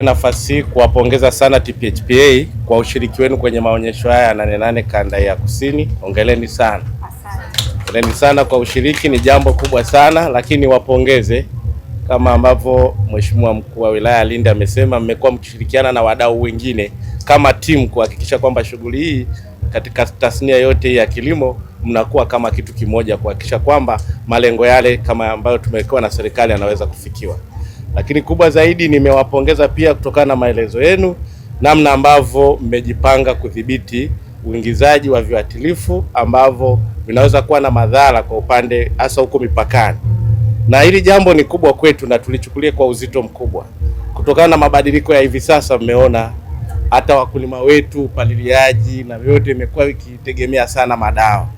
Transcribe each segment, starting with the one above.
Nafasi hii kuwapongeza sana TPHPA kwa ushiriki wenu kwenye maonyesho haya ya 88 kanda ya Kusini. Hongereni sana. Hongereni sana kwa ushiriki, ni jambo kubwa sana, lakini wapongeze kama ambavyo Mheshimiwa Mkuu wa Wilaya Lindi amesema, mmekuwa mkishirikiana na wadau wengine kama timu kuhakikisha kwamba shughuli hii katika tasnia yote ya kilimo mnakuwa kama kitu kimoja, kuhakikisha kwamba malengo yale kama ambayo tumewekewa na serikali yanaweza kufikiwa. Lakini kubwa zaidi, nimewapongeza pia kutokana na maelezo yenu namna ambavyo mmejipanga kudhibiti uingizaji wa viuatilifu ambavyo vinaweza kuwa na madhara kwa upande hasa huko mipakani. Na hili jambo ni kubwa kwetu na tulichukulia kwa uzito mkubwa. Kutokana na mabadiliko ya hivi sasa, mmeona hata wakulima wetu, upaliliaji na vyote imekuwa vikitegemea sana madawa.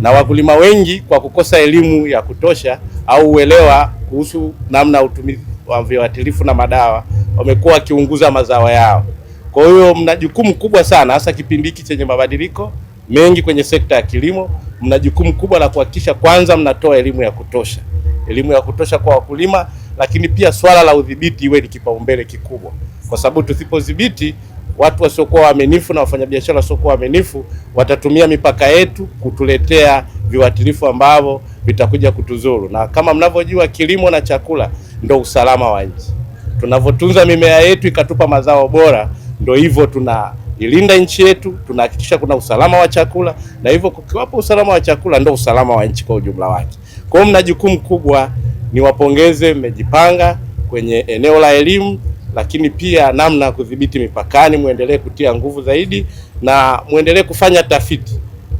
Na wakulima wengi kwa kukosa elimu ya kutosha au uelewa kuhusu namna utumizi wa viuatilifu na madawa, wamekuwa wakiunguza mazao yao. Kwa hiyo mna jukumu kubwa sana, hasa kipindi hiki chenye mabadiliko mengi kwenye sekta ya kilimo. Mna jukumu kubwa la kuhakikisha kwanza mnatoa elimu ya kutosha kwa wakulima, lakini pia swala la udhibiti iwe ni kipaumbele kikubwa, kwa sababu tusipodhibiti, watu wasiokuwa waaminifu na wafanyabiashara wasiokuwa waaminifu watatumia mipaka yetu kutuletea viuatilifu ambavyo vitakuja kutuzuru. Na kama mnavyojua, kilimo na chakula ndio usalama wa nchi. Tunavyotunza mimea yetu ikatupa mazao bora, ndio hivyo tunailinda nchi yetu, tunahakikisha kuna usalama wa chakula, na hivyo kukiwapo usalama wa chakula ndio usalama wa nchi kwa ujumla wake. Kwa hiyo mna jukumu kubwa, niwapongeze, mmejipanga kwenye eneo la elimu, lakini pia namna ya kudhibiti mipakani. Muendelee kutia nguvu zaidi na muendelee kufanya tafiti,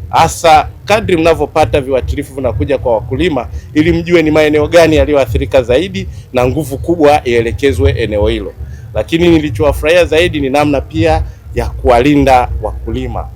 hasa kadri mnavyopata viuatilifu vinakuja kwa wakulima, ili mjue ni maeneo gani yaliyoathirika zaidi na nguvu kubwa ielekezwe eneo hilo. Lakini nilichowafurahia zaidi ni namna pia ya kuwalinda wakulima.